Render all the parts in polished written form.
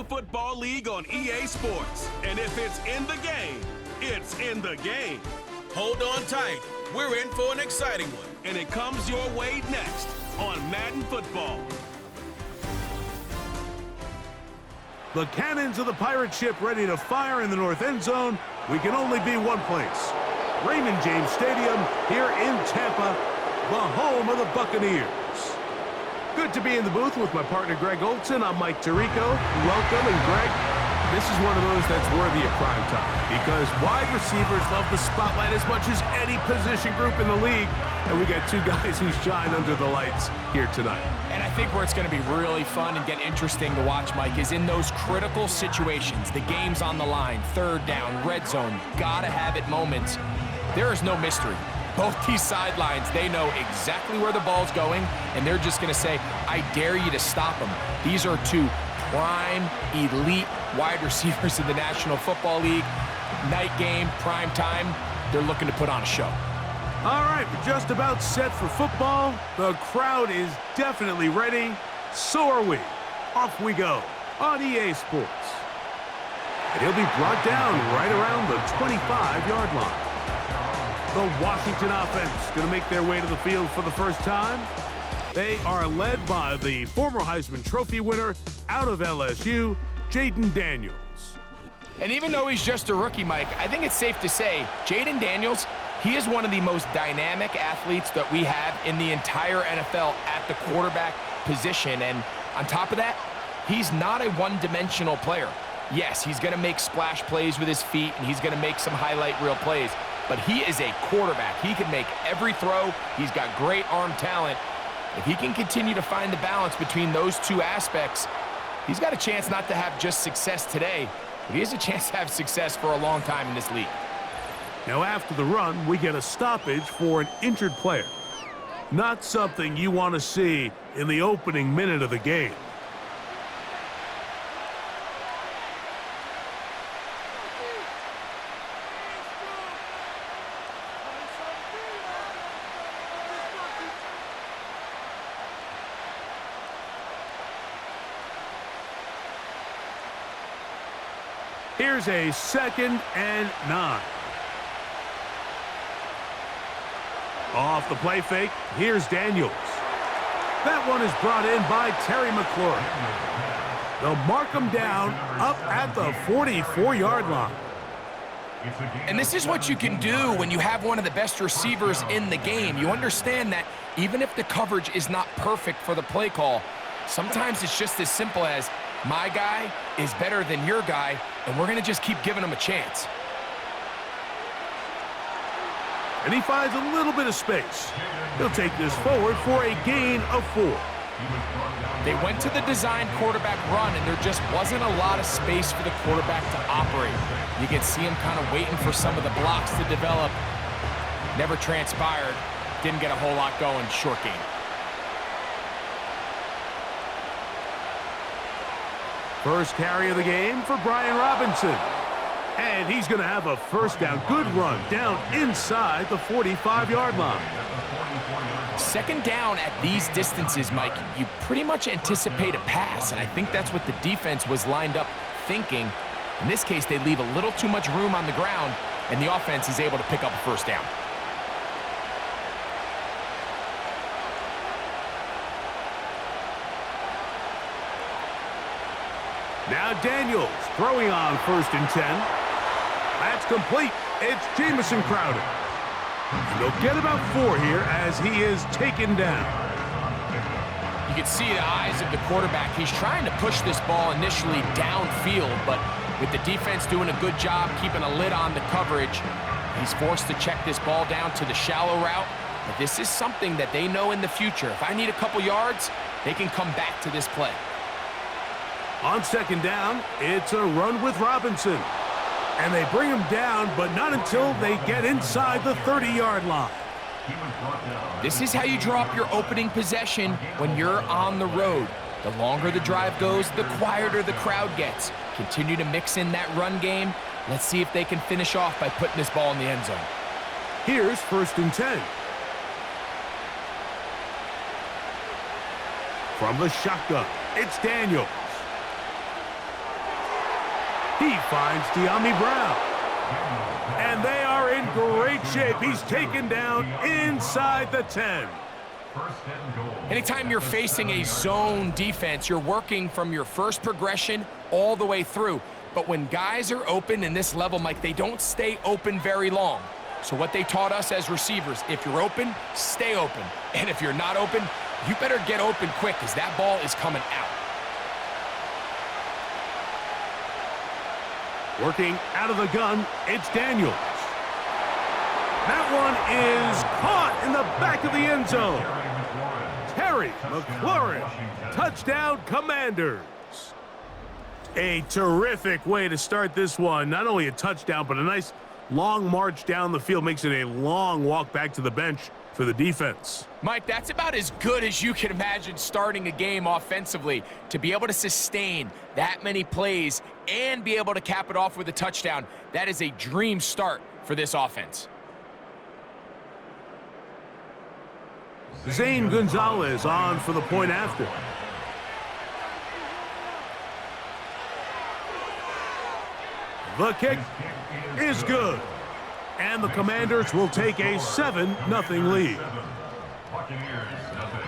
Football League on EA Sports. And if it's in the game, it's in the game. Hold on tight. We're in for an exciting one. And it comes your way next on Madden Football. The cannons of the pirate ship ready to fire in the north end zone. We can only be one place. Raymond James Stadium here in Tampa, the home of the Buccaneers. Good to be in the booth with my partner Greg Olson. I'm Mike Tirico. Welcome, and Greg, this is one of those that's worthy of prime time because wide receivers love the spotlight as much as any position group in the league, and we got two guys who shine under the lights here tonight. And I think where it's going to be really fun and get interesting to watch, Mike, is in those critical situations. The game's on the line, third down, red zone, gotta have it moments. There is no mystery. Both these sidelines, they know exactly where the ball's going, and they're just going to say, I dare you to stop them. These are two prime, elite wide receivers in the National Football League. Night game, prime time, they're looking to put on a show. All right, we're just about set for football. The crowd is definitely ready. So are we. Off we go on EA Sports. And he'll be brought down right around the 25-yard line. The Washington offense going to make their way to the field for the first time. They are led by the former Heisman Trophy winner out of LSU, Jayden Daniels. And even though he's just a rookie, Mike, I think it's safe to say Jayden Daniels, he is one of the most dynamic athletes that we have in the entire NFL at the quarterback position. And on top of that, he's not a one-dimensional player. Yes, he's going to make splash plays with his feet, and he's going to make some highlight reel plays. But he is a quarterback. He can make every throw. He's got great arm talent. If he can continue to find the balance between those two aspects, he's got a chance not to have just success today, but he has a chance to have success for a long time in this league. Now after the run, we get a stoppage for an injured player. Not something you want to see in the opening minute of the game. Here's a 2nd and 9. Off the play fake, here's Daniels. That one is brought in by Terry McLaurin. They'll mark him down up at the 44-yard line. And this is what you can do when you have one of the best receivers in the game. You understand that even if the coverage is not perfect for the play call, sometimes it's just as simple as, my guy is better than your guy, and we're going to just keep giving him a chance. And he finds a little bit of space. He'll take this forward for a gain of 4. They went to the design quarterback run, and there just wasn't a lot of space for the quarterback to operate. You can see him kind of waiting for some of the blocks to develop. Never transpired. Didn't get a whole lot going. Short game. First carry of the game for Brian Robinson. And he's going to have a first down. Good run down inside the 45-yard line. Second down at these distances, Mike, you pretty much anticipate a pass, and I think that's what the defense was lined up thinking. In this case, they leave a little too much room on the ground, and the offense is able to pick up a first down. Now Daniels throwing on 1st and 10. That's complete. It's Jamison Crowder. And they'll get about 4 here as he is taken down. You can see the eyes of the quarterback. He's trying to push this ball initially downfield, but with the defense doing a good job keeping a lid on the coverage, he's forced to check this ball down to the shallow route. But this is something that they know in the future. If I need a couple yards, they can come back to this play. On 2nd down, it's a run with Robinson. And they bring him down, but not until they get inside the 30-yard line. This is how you draw up your opening possession when you're on the road. The longer the drive goes, the quieter the crowd gets. Continue to mix in that run game. Let's see if they can finish off by putting this ball in the end zone. Here's 1st and 10. From the shotgun, it's Daniels. He finds De'Ami Brown. And they are in great shape. He's taken down inside the 10. Anytime you're facing a zone defense, you're working from your first progression all the way through. But when guys are open in this level, Mike, they don't stay open very long. So what they taught us as receivers, if you're open, stay open. And if you're not open, you better get open quick because that ball is coming out. Working out of the gun, it's Daniels. That one is caught in the back of the end zone. Terry McLaurin, touchdown Commanders. A terrific way to start this one. Not only a touchdown, but a nice long march down the field. Makes it a long walk back to the bench for the defense. Mike, that's about as good as you can imagine starting a game offensively. To be able to sustain that many plays and be able to cap it off with a touchdown, that is a dream start for this offense. Zane Gonzalez on for the point after. The kick is good. And the Commanders will take a 7-0 lead. Buccaneers, nothing.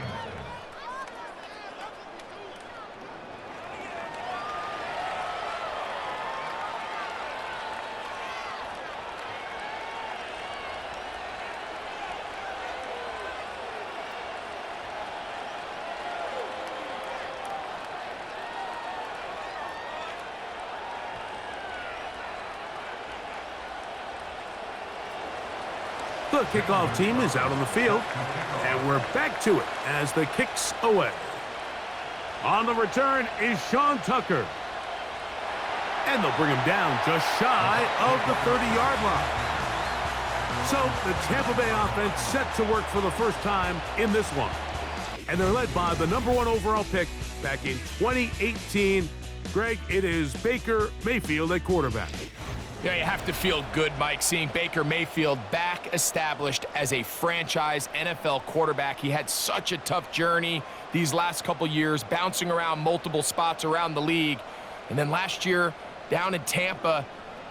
The kickoff team is out on the field, and we're back to it as the kick's away. On the return is Sean Tucker. And they'll bring him down just shy of the 30-yard line. So the Tampa Bay offense set to work for the first time in this one. And they're led by the #1 overall pick back in 2018. Greg, it is Baker Mayfield at quarterback. Yeah, you have to feel good, Mike, seeing Baker Mayfield back established as a franchise NFL quarterback. He had such a tough journey these last couple years, bouncing around multiple spots around the league. And then last year, down in Tampa,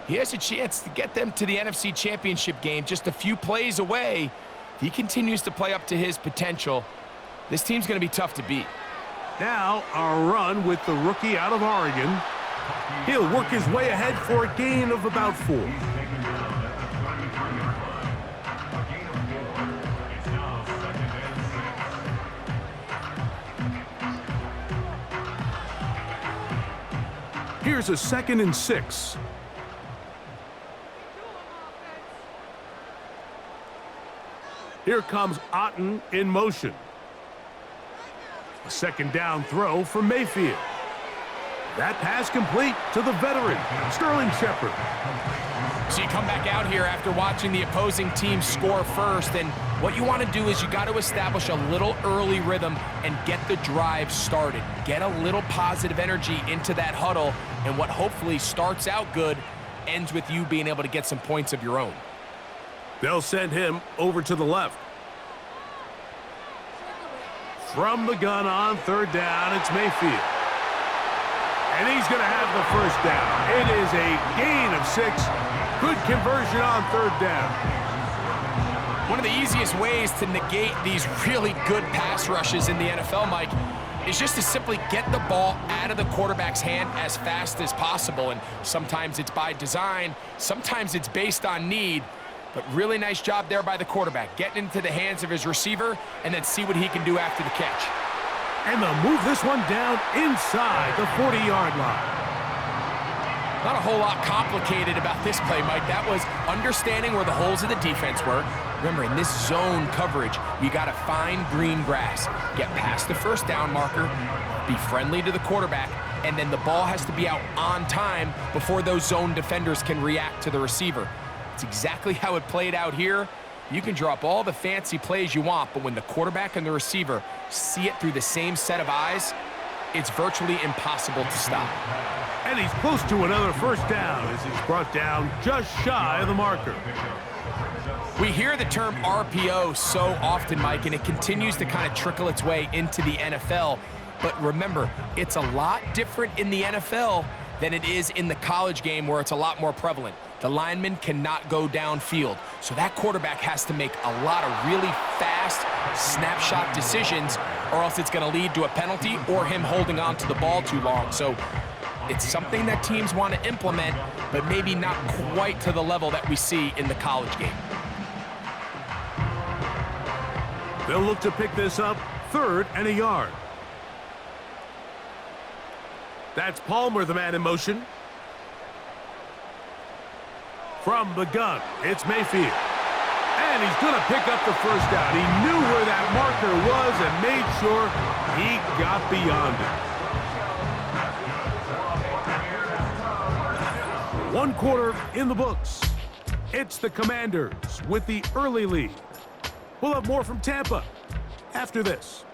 he has a chance to get them to the NFC Championship game just a few plays away. If he continues to play up to his potential, this team's going to be tough to beat. Now, a run with the rookie out of Oregon. He'll work his way ahead for a gain of about 4. Here's a 2nd and 6. Here comes Otten in motion. A 2nd down throw from Mayfield. That pass complete to the veteran, Sterling Shepard. So you come back out here after watching the opposing team score first, and what you want to do is you got to establish a little early rhythm and get the drive started. Get a little positive energy into that huddle, and what hopefully starts out good ends with you being able to get some points of your own. They'll send him over to the left. From the gun on 3rd down, it's Mayfield. And he's going to have the 1st down. It is a gain of 6. Good conversion on 3rd down. One of the easiest ways to negate these really good pass rushes in the NFL, Mike, is just to simply get the ball out of the quarterback's hand as fast as possible. And sometimes it's by design, sometimes it's based on need. But really nice job there by the quarterback, getting into the hands of his receiver and then see what he can do after the catch. And they'll move this one down inside the 40-yard line. Not a whole lot complicated about this play, Mike. That was understanding where the holes of the defense were. Remember, in this zone coverage, you got to find green grass, get past the 1st down marker, be friendly to the quarterback, and then the ball has to be out on time before those zone defenders can react to the receiver. It's exactly how it played out here. You can draw up all the fancy plays you want, but when the quarterback and the receiver see it through the same set of eyes, it's virtually impossible to stop. And he's close to another 1st down as he's brought down just shy of the marker. We hear the term RPO so often, Mike, and it continues to kind of trickle its way into the NFL. But remember, it's a lot different in the NFL than it is in the college game where it's a lot more prevalent. The lineman cannot go downfield. So that quarterback has to make a lot of really fast snapshot decisions, or else it's going to lead to a penalty or him holding on to the ball too long. So it's something that teams want to implement, but maybe not quite to the level that we see in the college game. They'll look to pick this up 3rd and a yard. That's Palmer, the man in motion. From the gun, it's Mayfield. And he's going to pick up the first down. He knew where that marker was and made sure he got beyond it. 1 quarter in the books. It's the Commanders with the early lead. We'll have more from Tampa after this.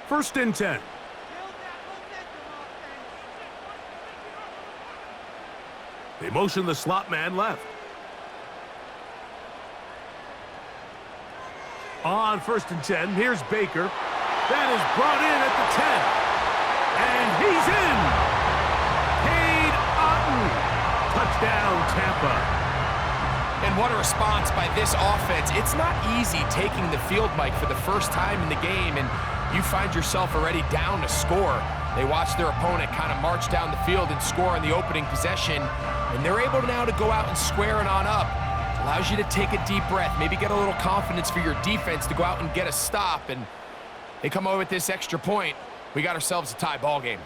First and 10. They motion the slot man left. On 1st and 10, here's Baker. That is brought in at the 10. And he's in. Cade Otton. Touchdown, Tampa. And what a response by this offense. It's not easy taking the field, Mike, for the first time in the game, and you find yourself already down to score. They watch their opponent kind of march down the field and score in the opening possession, and they're able now to go out and square it on up. Allows you to take a deep breath, maybe get a little confidence for your defense to go out and get a stop, and they come over with this extra point. We got ourselves a tie ball game.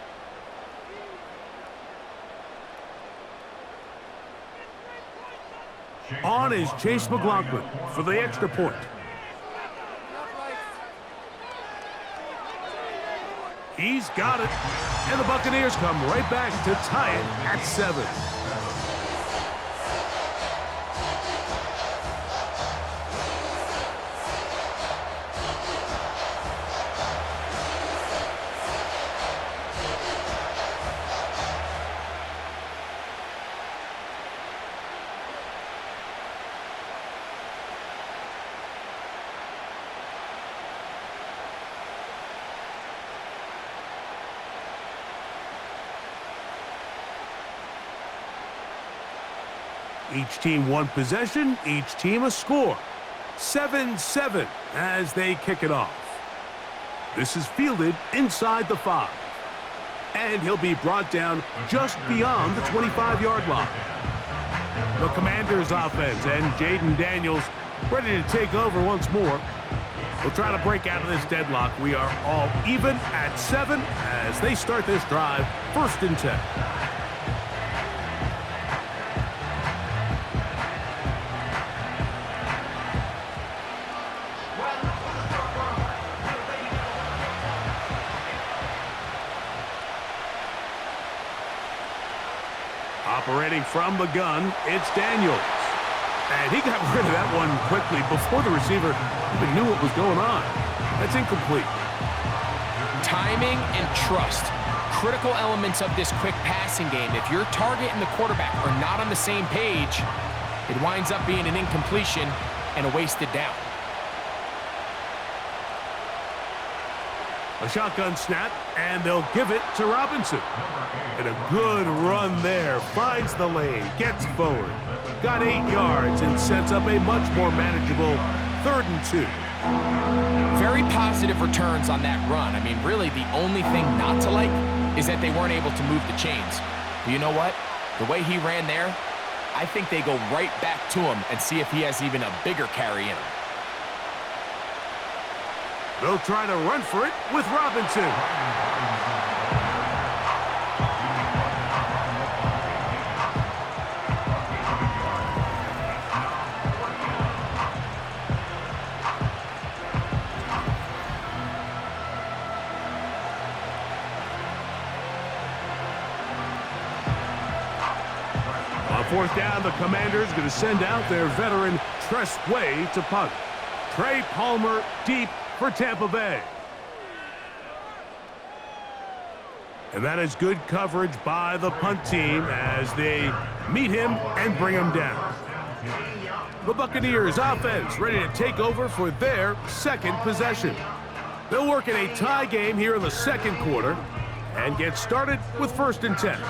On is Chase McLaughlin for the extra point. He's got it. And the Buccaneers come right back to tie it at 7. Each team 1 possession, each team a score. 7-7 as they kick it off. This is fielded inside the 5. And he'll be brought down just beyond the 25-yard line. The Commanders offense and Jaden Daniels ready to take over once more. We'll try to break out of this deadlock. We are all even at 7 as they start this drive, 1st and 10. Operating from the gun, it's Daniels. And he got rid of that one quickly before the receiver even knew what was going on. That's incomplete. Timing and trust, critical elements of this quick passing game. If your target and the quarterback are not on the same page, it winds up being an incompletion and a wasted down. A shotgun snap, and they'll give it to Robinson. And a good run there. Finds the lane, gets forward. Got 8 yards and sets up a much more manageable 3rd and 2. Very positive returns on that run. I mean, really, the only thing not to like is that they weren't able to move the chains. But you know what? The way he ran there, I think they go right back to him and see if he has even a bigger carry in him. They'll try to run for it with Robinson. On 4th down, the Commanders going to send out their veteran Tress Way to punt. Trey Palmer deep for Tampa Bay. And that is good coverage by the punt team as they meet him and bring him down. The Buccaneers offense ready to take over for their 2nd possession. They'll work in a tie game here in the second quarter and get started with 1st and 10.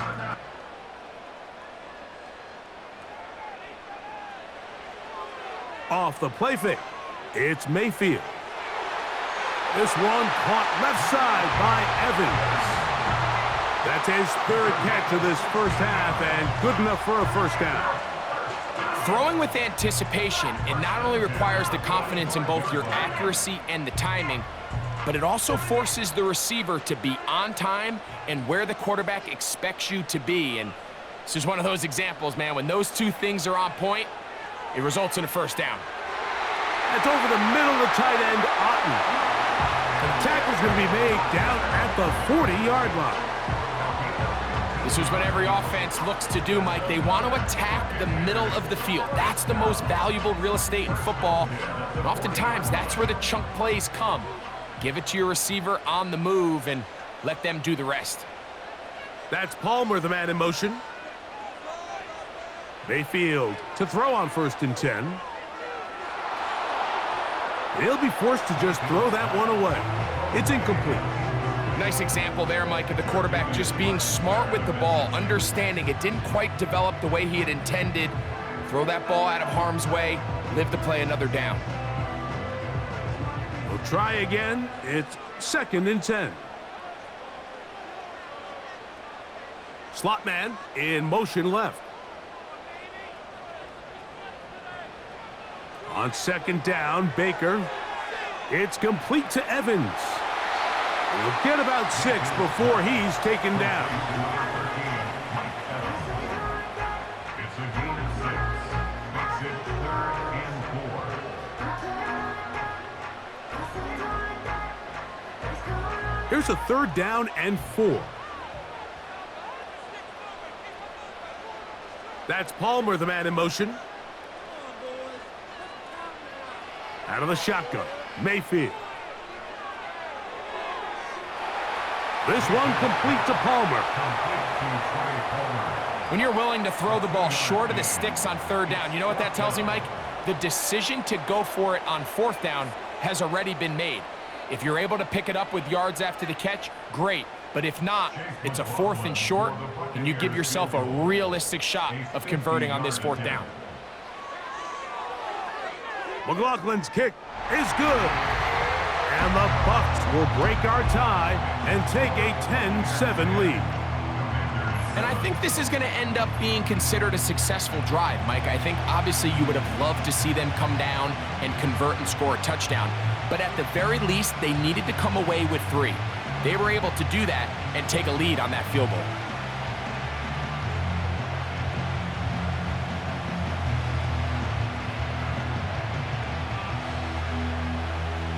Off the play fake, it's Mayfield. This one caught left side by Evans. That's his 3rd catch of this first half and good enough for a 1st down. Throwing with anticipation, it not only requires the confidence in both your accuracy and the timing, but it also forces the receiver to be on time and where the quarterback expects you to be. And this is one of those examples, man. When those two things are on point, it results in a 1st down. That's over the middle of the tight end, Otten. The tackle's going to be made down at the 40-yard line. This is what every offense looks to do, Mike. They want to attack the middle of the field. That's the most valuable real estate in football. And oftentimes, that's where the chunk plays come. Give it to your receiver on the move and let them do the rest. That's Palmer, the man in motion. Mayfield to throw on 1st and 10. He'll be forced to just throw that one away. It's incomplete. Nice example there, Mike, of the quarterback just being smart with the ball, understanding it didn't quite develop the way he had intended. Throw that ball out of harm's way, live to play another down. We'll try again. It's 2nd and 10. Slot man in motion left. On 2nd down, Baker. It's complete to Evans. He'll get about 6 before he's taken down. It's a gain of 6. Makes it 3rd and 4. Here's a 3rd down and 4. That's Palmer, the man in motion. Out of the shotgun, Mayfield. This one complete to Palmer. When you're willing to throw the ball short of the sticks on 3rd down, you know what that tells me, Mike? The decision to go for it on 4th down has already been made. If you're able to pick it up with yards after the catch, great. But if not, it's a 4th and short, and you give yourself a realistic shot of converting on this 4th down. McLaughlin's kick is good. And the Bucs will break our tie and take a 10-7 lead. And I think this is going to end up being considered a successful drive, Mike. I think obviously you would have loved to see them come down and convert and score a touchdown. But at the very least, they needed to come away with 3. They were able to do that and take a lead on that field goal.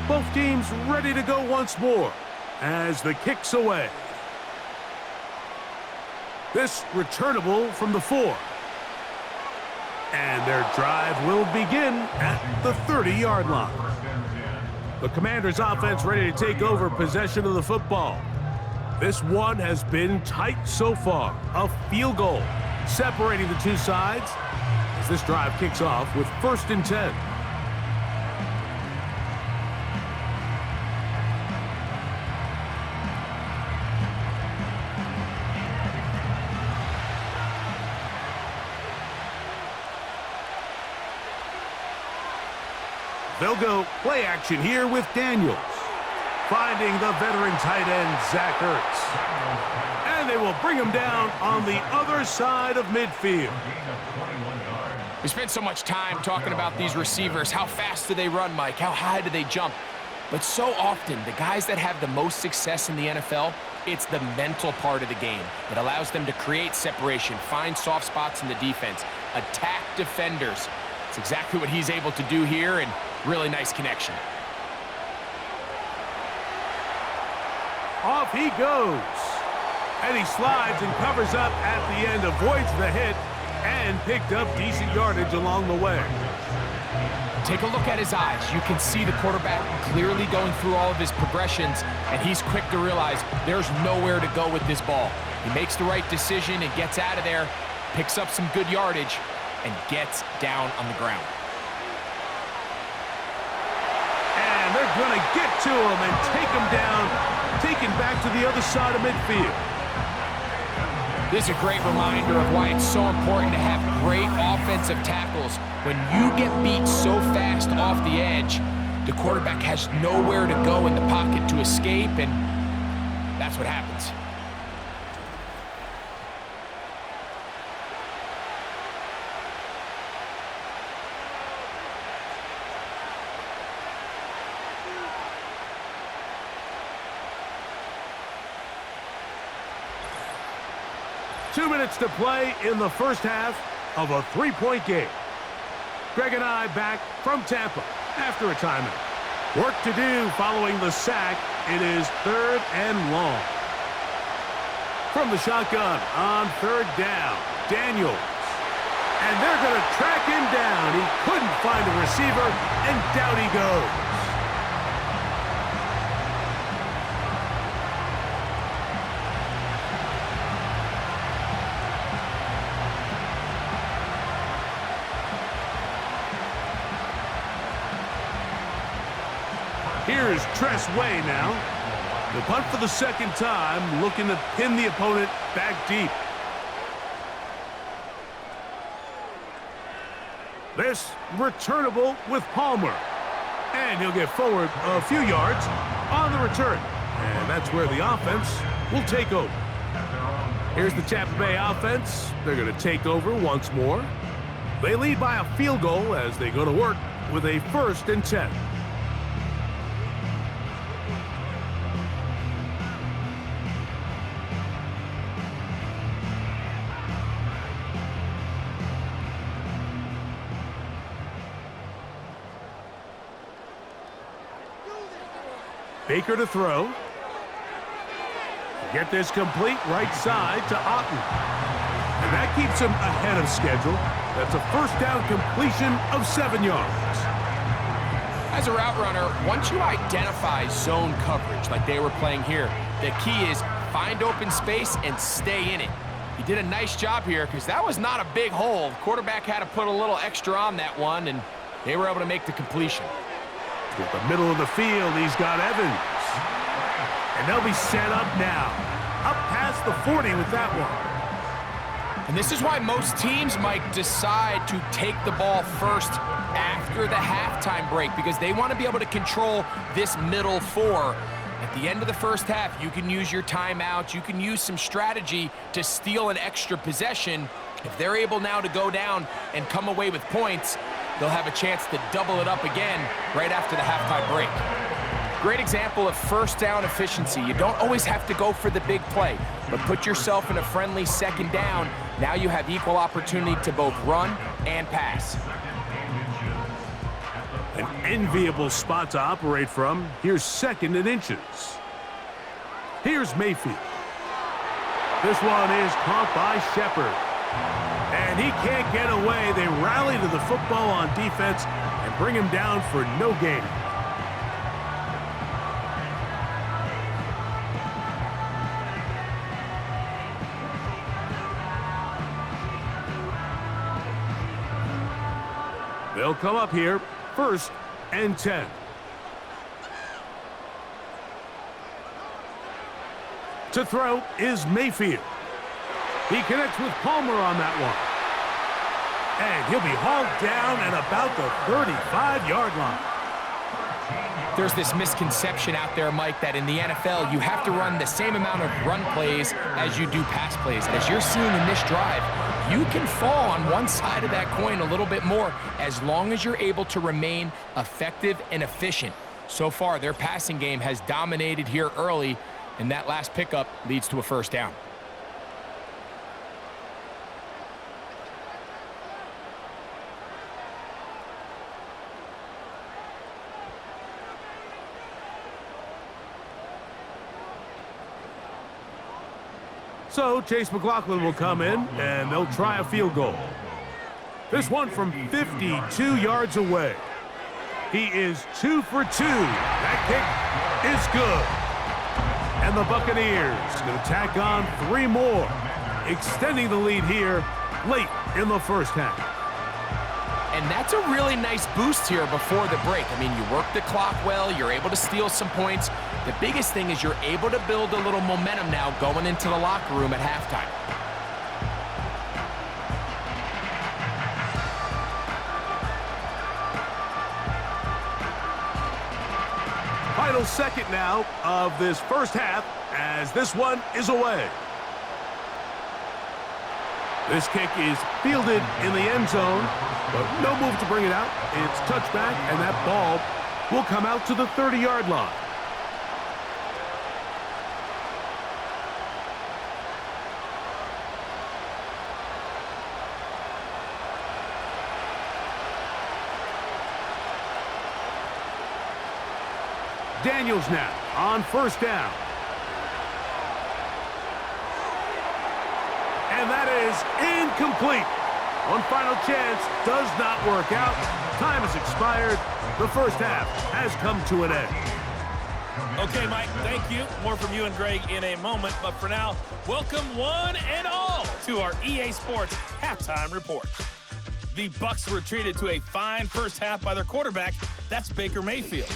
Both teams ready to go once more as the kick's away. This returnable from the 4. And their drive will begin at the 30-yard line. The Commanders' offense ready to take over possession of the football. This one has been tight so far. A field goal separating the two sides as this drive kicks off with 1st and 10. They'll go play action here with Daniels. Finding the veteran tight end, Zach Ertz. And they will bring him down on the other side of midfield. We spent so much time talking about these receivers. How fast do they run, Mike? How high do they jump? But so often, the guys that have the most success in the NFL, it's the mental part of the game. It allows them to create separation, find soft spots in the defense, attack defenders. It's exactly what he's able to do here, and really nice connection. Off he goes. And he slides and covers up at the end, avoids the hit, and picked up decent yardage along the way. Take a look at his eyes. You can see the quarterback clearly going through all of his progressions, and he's quick to realize there's nowhere to go with this ball. He makes the right decision and gets out of there, picks up some good yardage, and gets down on the ground. And they're going to get to him and take him down, taken back to the other side of midfield. This is a great reminder of why it's so important to have great offensive tackles. When you get beat so fast off the edge, the quarterback has nowhere to go in the pocket to escape, and that's what happens. Two minutes to play in the first half of a three-point game. Greg and I back from Tampa after a timeout. Work to do following the sack. It is 3rd and long. From the shotgun on 3rd down, Daniels. And they're going to track him down. He couldn't find a receiver, and down he goes. Here's Tress Way now. The punt for the second time, looking to pin the opponent back deep. This returnable with Palmer. And he'll get forward a few yards on the return. And that's where the offense will take over. Here's the Tampa Bay offense. They're going to take over once more. They lead by a field goal as they go to work with a 1st and 10. Baker to throw. Get this complete right side to Otten. And that keeps him ahead of schedule. That's a 1st down completion of 7 yards. As a route runner, once you identify zone coverage like they were playing here, the key is find open space and stay in it. He did a nice job here because that was not a big hole. The quarterback had to put a little extra on that one, and they were able to make the completion. With the middle of the field, he's got Evans. And they'll be set up now. Up past the 40 with that one. And this is why most teams might decide to take the ball first after the halftime break, because they want to be able to control this middle 4. At the end of the first half, you can use your timeouts. You can use some strategy to steal an extra possession. If they're able now to go down and come away with points, they'll have a chance to double it up again right after the halftime break. Great example of 1st down efficiency. You don't always have to go for the big play, but put yourself in a friendly 2nd down. Now you have equal opportunity to both run and pass. An enviable spot to operate from. Here's 2nd and inches. Here's Mayfield. This one is caught by Shepard. And he can't get away. They rally to the football on defense and bring him down for no gain. They'll come up here, 1st and 10. To throw is Mayfield. He connects with Palmer on that one. And he'll be hauled down at about the 35-yard line. There's this misconception out there, Mike, that in the NFL, you have to run the same amount of run plays as you do pass plays. As you're seeing in this drive, you can fall on one side of that coin a little bit more as long as you're able to remain effective and efficient. So far, their passing game has dominated here early, and that last pickup leads to a 1st down. So Chase McLaughlin will come in, and they'll try a field goal. This one from 52 yards away. He is 2 for 2. That kick is good. And the Buccaneers going to tack on 3 more, extending the lead here late in the first half. And that's a really nice boost here before the break. I mean, you work the clock well, you're able to steal some points. The biggest thing is you're able to build a little momentum now going into the locker room at halftime. Final second now of this first half as this one is away. This kick is fielded in the end zone, but no move to bring it out. It's touchback, and that ball will come out to the 30-yard line. Daniels now on first down. And that is incomplete. One final chance does not work out. Time has expired. The first half has come to an end. Okay, Mike, thank you. More from you and Greg in a moment. But for now, welcome one and all to our EA Sports Halftime Report. The Bucs were treated to a fine first half by their quarterback. That's Baker Mayfield.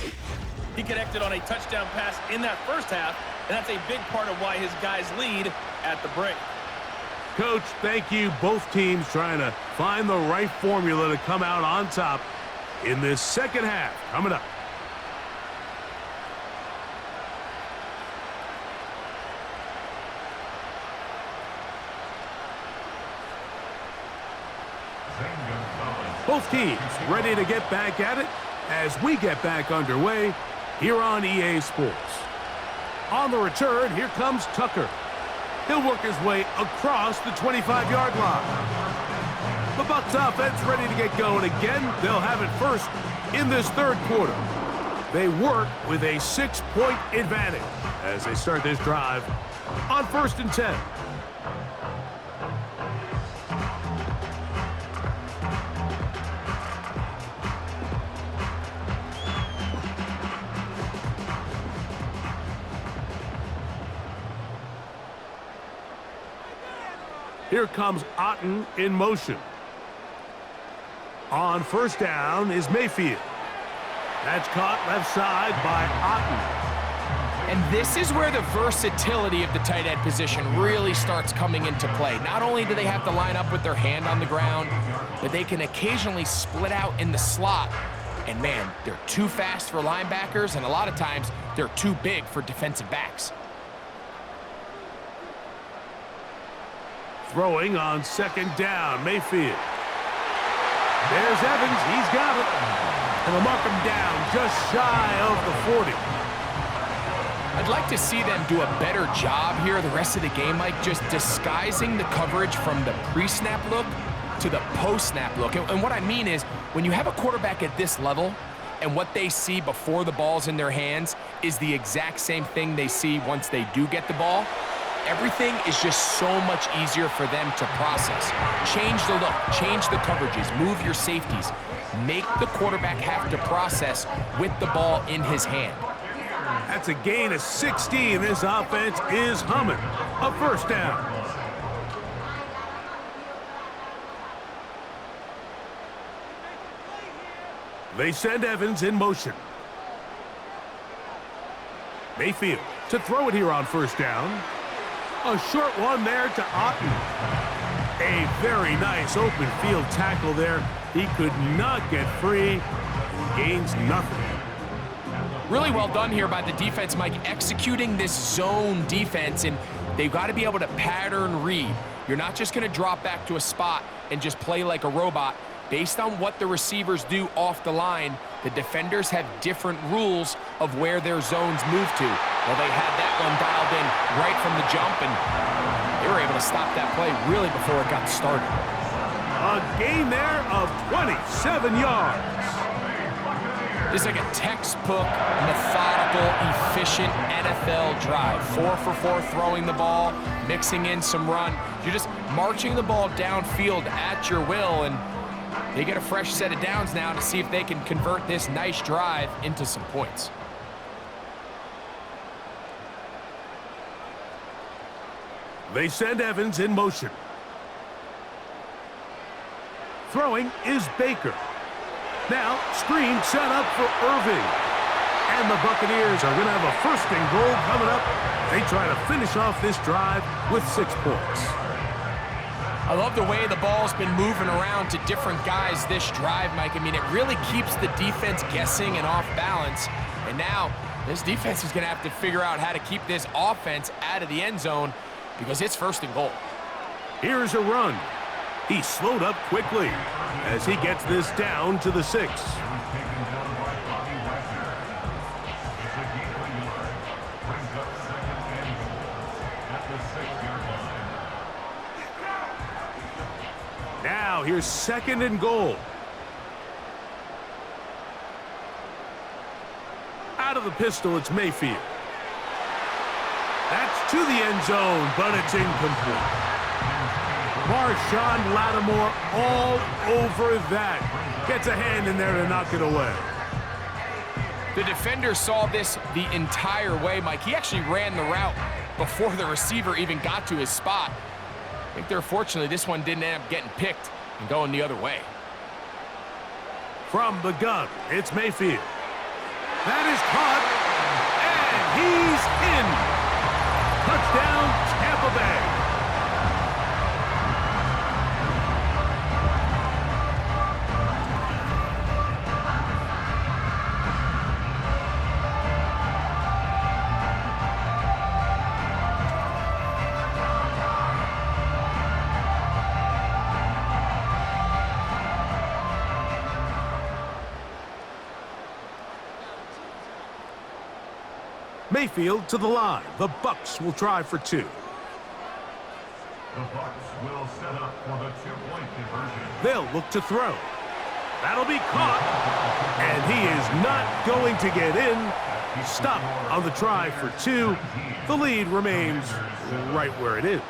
He connected on a touchdown pass in that first half, and that's a big part of why his guys lead at the break. Coach, thank you. Both teams trying to find the right formula to come out on top in this second half. Coming up. Both teams ready to get back at it as we get back underway here on EA Sports. On the return, here comes Tucker. He'll work his way across the 25-yard line. The Bucs offense ready to get going again. They'll have it first in this third quarter. They work with a 6-point advantage as they start this drive on 1st and 10. Here comes Otten in motion. On first down is Mayfield. That's caught left side by Otten. And this is where the versatility of the tight end position really starts coming into play. Not only do they have to line up with their hand on the ground, but they can occasionally split out in the slot. And man, they're too fast for linebackers, and a lot of times they're too big for defensive backs. Throwing on second down, Mayfield. There's Evans, he's got it. And they'll mark him down just shy of the 40. I'd like to see them do a better job here the rest of the game, Mike, just disguising the coverage from the pre-snap look to the post-snap look. And what I mean is, when you have a quarterback at this level and what they see before the ball's in their hands is the exact same thing they see once they do get the ball, everything is just so much easier for them to process. Change the look, change the coverages, move your safeties. Make the quarterback have to process with the ball in his hand. That's a gain of 16. This offense is humming. A first down. They send Evans in motion. Mayfield to throw it here on first down. A short one there to Otten. A very nice open field tackle there. He could not get free and gains nothing. Really well done here by the defense, Mike, executing this zone defense, and they've got to be able to pattern read. You're not just going to drop back to a spot and just play like a robot. Based on what the receivers do off the line, the defenders have different rules of where their zones move to. Well, they had that one dialed in right from the jump, and they were able to stop that play really before it got started. A gain there of 27 yards. This is like a textbook, methodical, efficient NFL drive. 4 for 4 throwing the ball, mixing in some run. You're just marching the ball downfield at your will, and they get a fresh set of downs now to see if they can convert this nice drive into some points. They send Evans in motion. Throwing is Baker. Now, screen set up for Irving. And the Buccaneers are going to have a 1st and goal coming up. They try to finish off this drive with 6 points. I love the way the ball's been moving around to different guys this drive, Mike. I mean, it really keeps the defense guessing and off balance. And now, this defense is going to have to figure out how to keep this offense out of the end zone because it's 1st and goal. Here's a run. He slowed up quickly as he gets this down to the 6. Now here's 2nd and goal. Out of the pistol, it's Mayfield. That's to the end zone, but it's incomplete. Marshawn Lattimore all over that. Gets a hand in there to knock it away. The defender saw this the entire way, Mike. He actually ran the route before the receiver even got to his spot. I think they're fortunately this one didn't end up getting picked and going the other way. From the gun, it's Mayfield. That is caught, and he's in. Touchdown, Tampa Bay. Mayfield to the line. The Bucs will try for 2. The Bucs will set up for the 2-point conversion. They'll look to throw. That'll be caught. And he is not going to get in. Stop on the try for 2. The lead remains right where it is.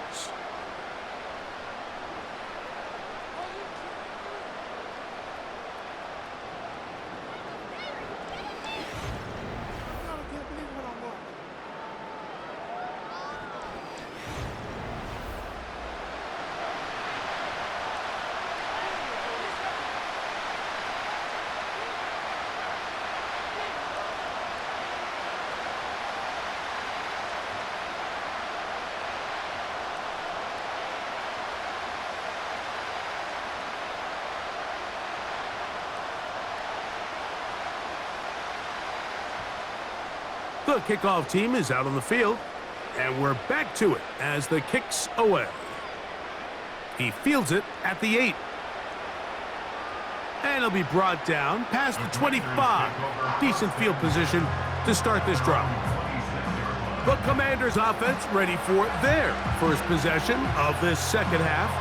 The kickoff team is out on the field, and we're back to it as the kick's away. He fields it at the 8. And he'll be brought down past the 25. Decent field position to start this drive. The Commanders' offense ready for their first possession of this 2nd half.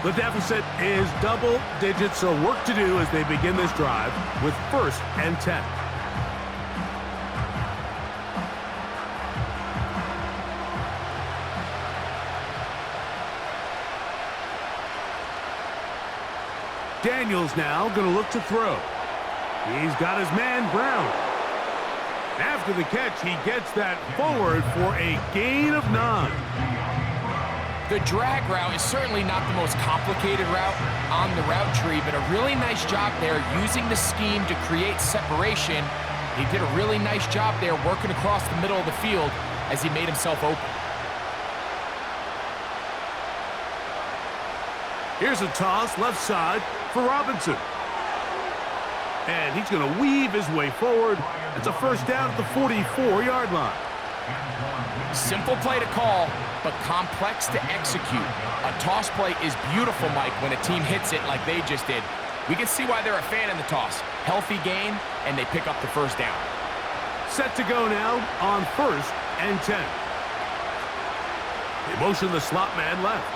The deficit is double digits, so work to do as they begin this drive with 1st and 10. Daniels now going to look to throw. He's got his man Brown. After the catch, he gets that forward for a gain of 9. The drag route is certainly not the most complicated route on the route tree, but a really nice job there using the scheme to create separation. He did a really nice job there working across the middle of the field as he made himself open. Here's a toss left side for Robinson. And he's going to weave his way forward. It's a 1st down at the 44-yard line. Simple play to call, but complex to execute. A toss play is beautiful, Mike, when a team hits it like they just did. We can see why they're a fan in the toss. Healthy gain, and they pick up the 1st down. Set to go now on 1st and 10. They motion the slot man left.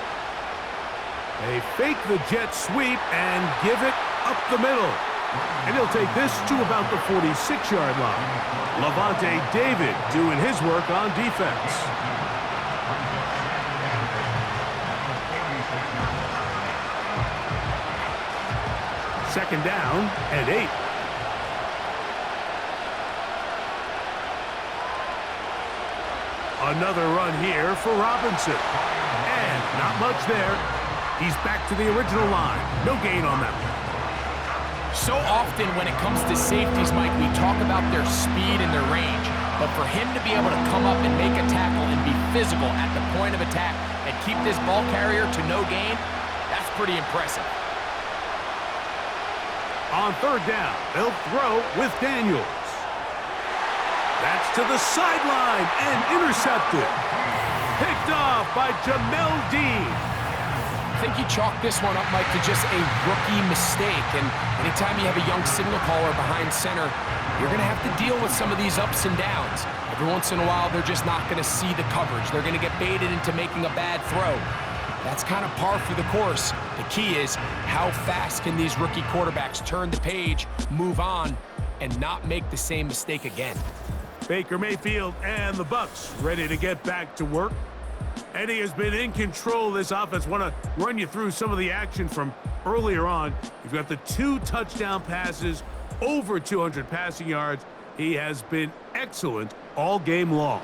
They fake the jet sweep and give it up the middle. And he'll take this to about the 46-yard line. Levante David doing his work on defense. Second down and 8. Another run here for Robinson. And not much there. He's back to the original line. No gain on that one. So often when it comes to safeties, Mike, we talk about their speed and their range. But for him to be able to come up and make a tackle and be physical at the point of attack and keep this ball carrier to no gain, that's pretty impressive. On third down, they'll throw with Daniels. That's to the sideline and intercepted. Picked off by Jamel Dean. I think he chalked this one up, Mike, to just a rookie mistake. And anytime you have a young signal caller behind center, you're going to have to deal with some of these ups and downs. Every once in a while, they're just not going to see the coverage. They're going to get baited into making a bad throw. That's kind of par for the course. The key is how fast can these rookie quarterbacks turn the page, move on, and not make the same mistake again. Baker Mayfield and the Bucs ready to get back to work. Eddie has been in control of this offense. Want to run you through some of the action from earlier on. You've got the 2 touchdown passes, over 200 passing yards. He has been excellent all game long.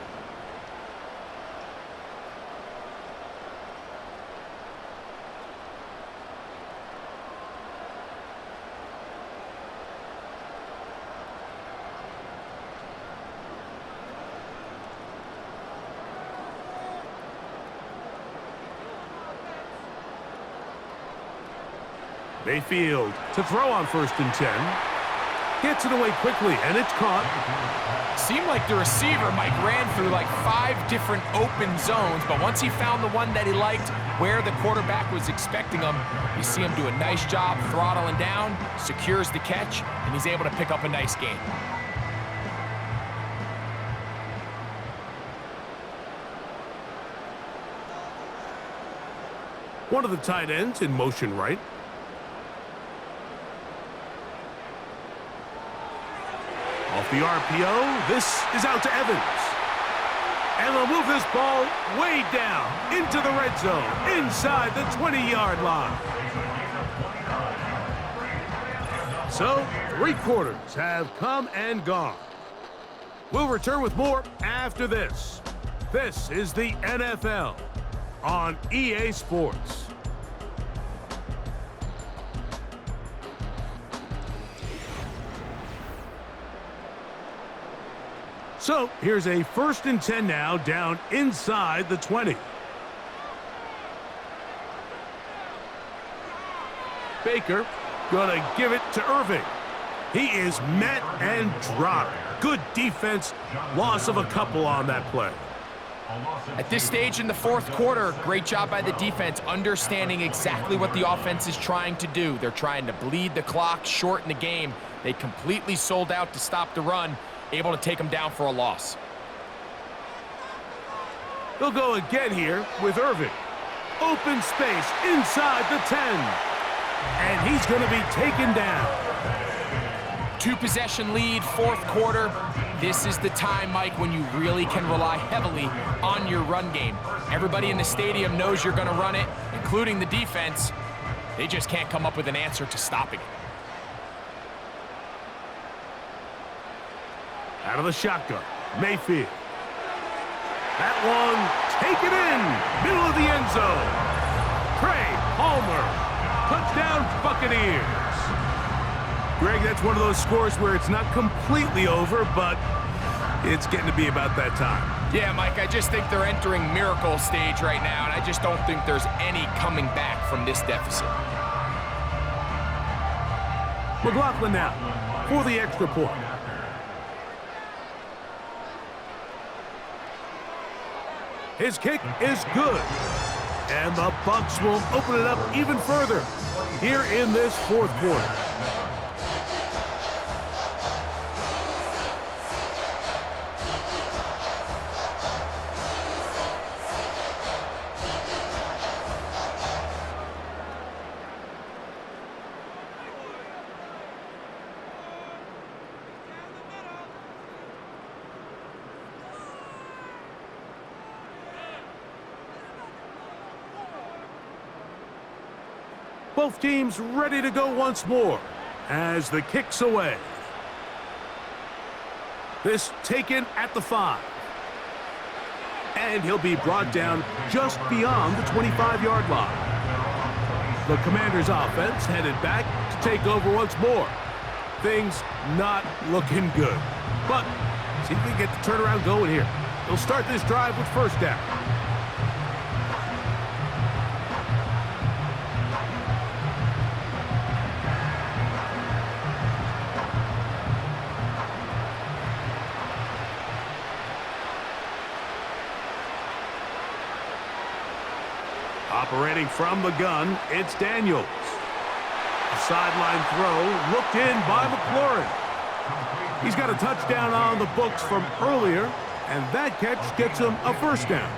Mayfield to throw on 1st and 10. Gets it away quickly, and it's caught. Seemed like the receiver, Mike, ran through like 5 different open zones, but once he found the one that he liked, where the quarterback was expecting him, you see him do a nice job throttling down, secures the catch, and he's able to pick up a nice gain. One of the tight ends in motion right. Off the RPO, this is out to Evans. And they'll move this ball way down into the red zone, inside the 20-yard line. So, 3 quarters have come and gone. We'll return with more after this. This is the NFL on EA Sports. So, here's a 1st and 10 now, down inside the 20. Baker gonna give it to Irving. He is met and dropped. Good defense, loss of a couple on that play. At this stage in the 4th quarter, great job by the defense, understanding exactly what the offense is trying to do. They're trying to bleed the clock, shorten the game. They completely sold out to stop the run, able to take them down for a loss. They'll go again here with Irving. Open space inside the 10. And he's going to be taken down. 2-possession lead, 4th quarter. This is the time, Mike, when you really can rely heavily on your run game. Everybody in the stadium knows you're going to run it, including the defense. They just can't come up with an answer to stopping it. Out of the shotgun, Mayfield. That one taken in, middle of the end zone. Trey Palmer, touchdown Buccaneers. Greg, that's one of those scores where it's not completely over, but it's getting to be about that time. Yeah, Mike, I just think they're entering miracle stage right now, and I just don't think there's any coming back from this deficit. McLaughlin now for the extra point. His kick is good. And the Bucs will open it up even further here in this 4th quarter. Both teams ready to go once more as the kick's away. This taken at the 5. And he'll be brought down just beyond the 25-yard line. The Commanders' offense headed back to take over once more. Things not looking good. But see if we can get the turnaround going here. They'll start this drive with first down. Operating from the gun, it's Daniels. A sideline throw looked in by McLaurin. He's got a touchdown on the books from earlier, and that catch gets him a first down.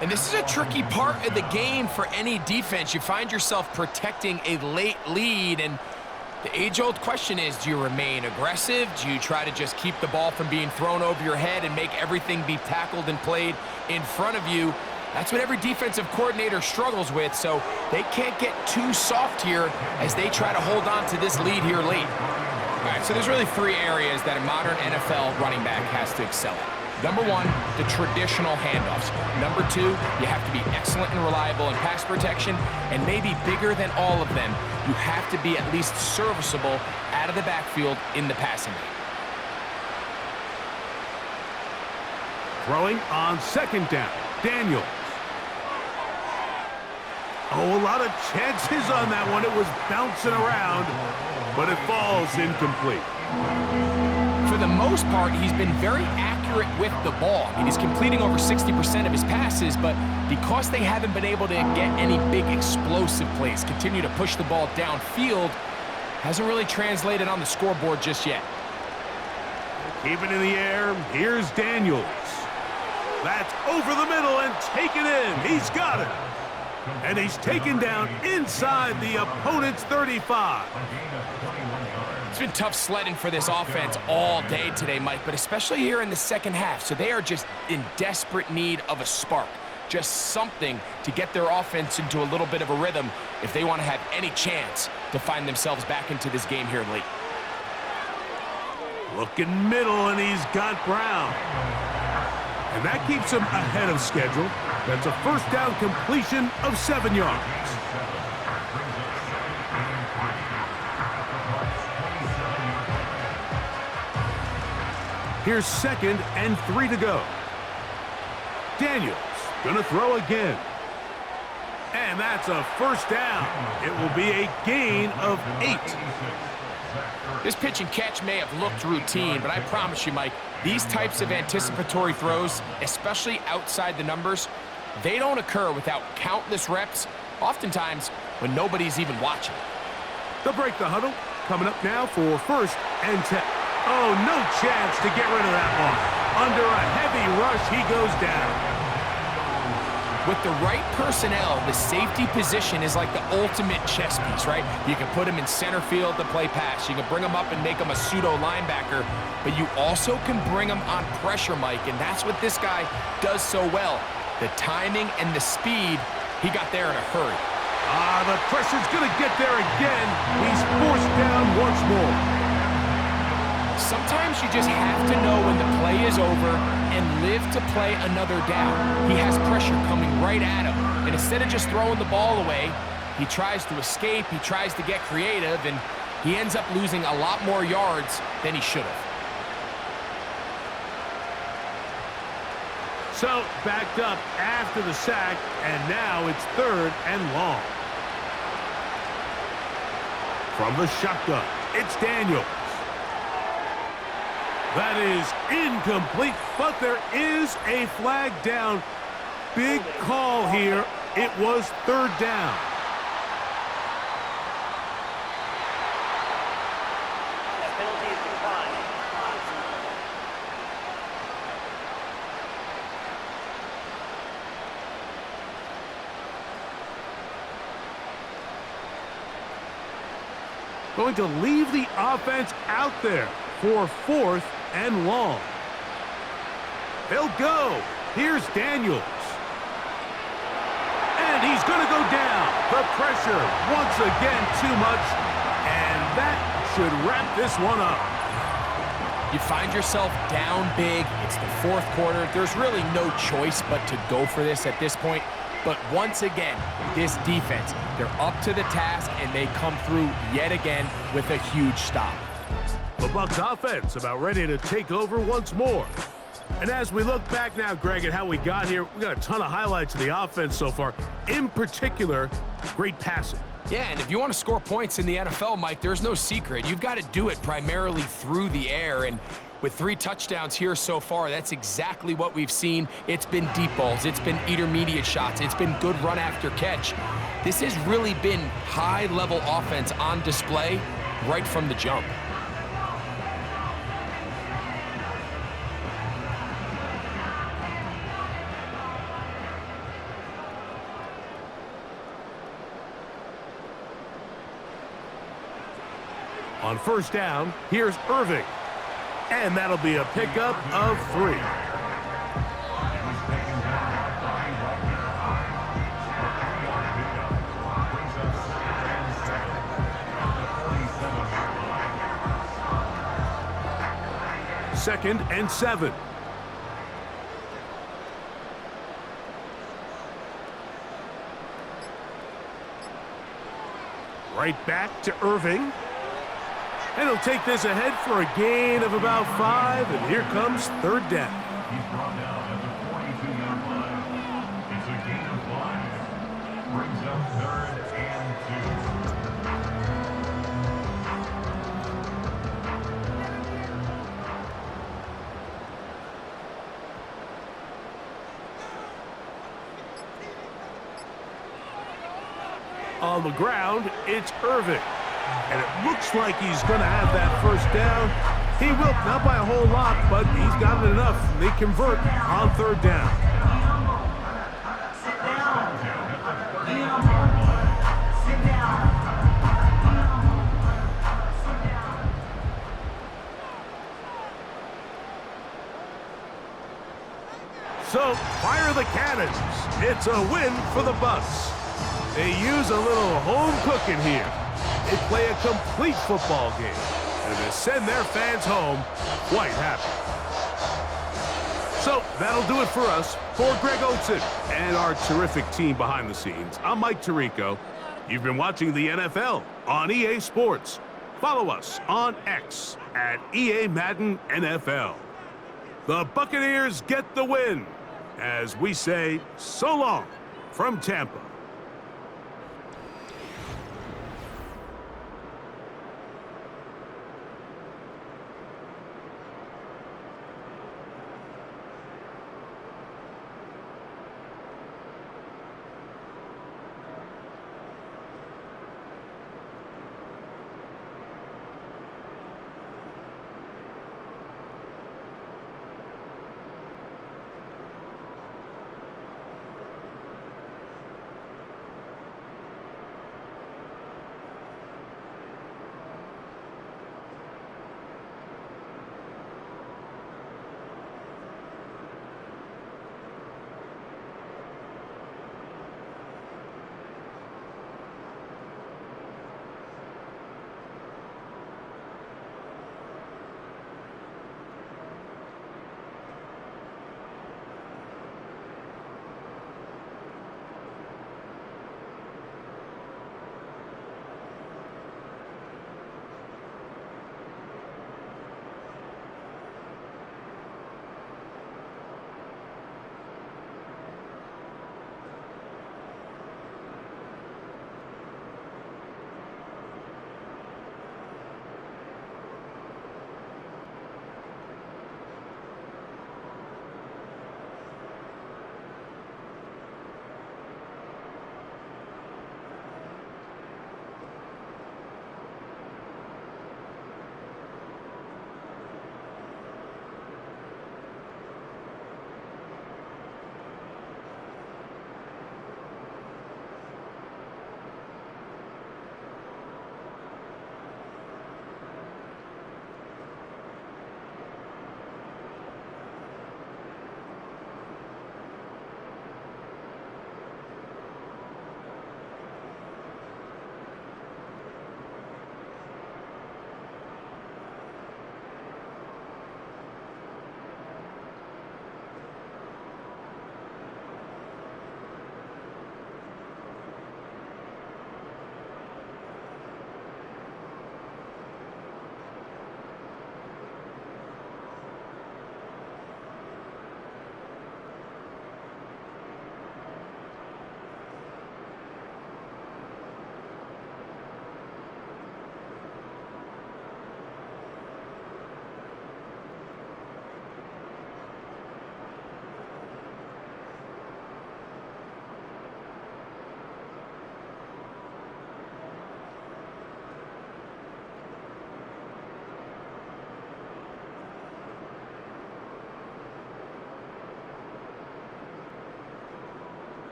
And this is a tricky part of the game for any defense. You find yourself protecting a late lead, and the age-old question is, do you remain aggressive? Do you try to just keep the ball from being thrown over your head and make everything be tackled and played in front of you? That's what every defensive coordinator struggles with, so they can't get too soft here as they try to hold on to this lead here late. All right, so there's really three areas that a modern NFL running back has to excel at. Number one, the traditional handoffs. Number two, you have to be excellent and reliable in pass protection, and maybe bigger than all of them, you have to be at least serviceable out of the backfield in the passing game. Throwing on second down, Daniels. Oh, a lot of chances on that one. It was bouncing around, but it falls incomplete. For the most part, he's been very accurate with the ball. I mean, he's completing over 60% of his passes, but because they haven't been able to get any big explosive plays, continue to push the ball downfield, hasn't really translated on the scoreboard just yet. Keep it in the air. Here's Daniels. That's over the middle and taken in. He's got it. And he's taken down inside the opponent's 35. It's been tough sledding for this offense all day today, Mike, but especially here in the second half. So they are just in desperate need of a spark, just something to get their offense into a little bit of a rhythm if they want to have any chance to find themselves back into this game here late. Looking middle, and he's got Brown. And that keeps him ahead of schedule. That's a first down completion of 7 yards. Here's 2nd and 3 to go. Daniels gonna throw again. And that's a first down. It will be a gain of 8. This pitch and catch may have looked routine, but I promise you, Mike, these types of anticipatory throws, especially outside the numbers, they don't occur without countless reps, oftentimes when nobody's even watching. They'll break the huddle. Coming up now for 1st and 10. Oh, no chance to get rid of that one. Under a heavy rush, he goes down. With the right personnel, the safety position is like the ultimate chess piece, right? You can put him in center field to play pass. You can bring him up and make him a pseudo linebacker, but you also can bring him on pressure, Mike, and that's what this guy does so well. The timing and the speed, he got there in a hurry. The pressure's going to get there again. He's forced down once more. Sometimes you just have to know when the play is over and live to play another down. He has pressure coming right at him, and instead of just throwing the ball away, he tries to escape, he tries to get creative, and he ends up losing a lot more yards than he should have. So, backed up after the sack, and now it's 3rd and long. From the shotgun, it's Daniels. That is incomplete, but there is a flag down. Big call here. It was 3rd down. That penalty is declined. Going to leave the offense out there for 4th and long. They'll go. Here's Daniels. And he's going to go down. The pressure once again too much. And that should wrap this one up. You find yourself down big. It's the 4th quarter. There's really no choice but to go for this at this point. But once again, this defense, they're up to the task, and they come through yet again with a huge stop. The Bucs offense about ready to take over once more. And as we look back now, Greg, at how we got here, we got a ton of highlights of the offense so far. In particular, great passing. Yeah, and if you want to score points in the NFL, Mike, there's no secret. You've got to do it primarily through the air, and with 3 touchdowns here so far, that's exactly what we've seen. It's been deep balls. It's been intermediate shots. It's been good run after catch. This has really been high-level offense on display right from the jump. On first down, here's Irving. And that'll be a pickup of 3. Second and 7. Right back to Irving. And he'll take this ahead for a gain of about 5, and here comes third down. He's brought down at the 42-yard line. It's a gain of 5. Brings up 3rd and 2. On the ground, it's Irving. And it looks like he's going to have that first down. He will, not by a whole lot, but he's got it enough. They convert on third down. So, fire the cannons. It's a win for the Bucs. They use a little home cooking here. They play a complete football game, and they send their fans home quite happy. So that'll do it for us. For Greg Olsen and our terrific team behind the scenes, I'm Mike Tirico. You've been watching the NFL on EA Sports. Follow us on X at EA Madden NFL. The Buccaneers get the win, as we say so long from Tampa.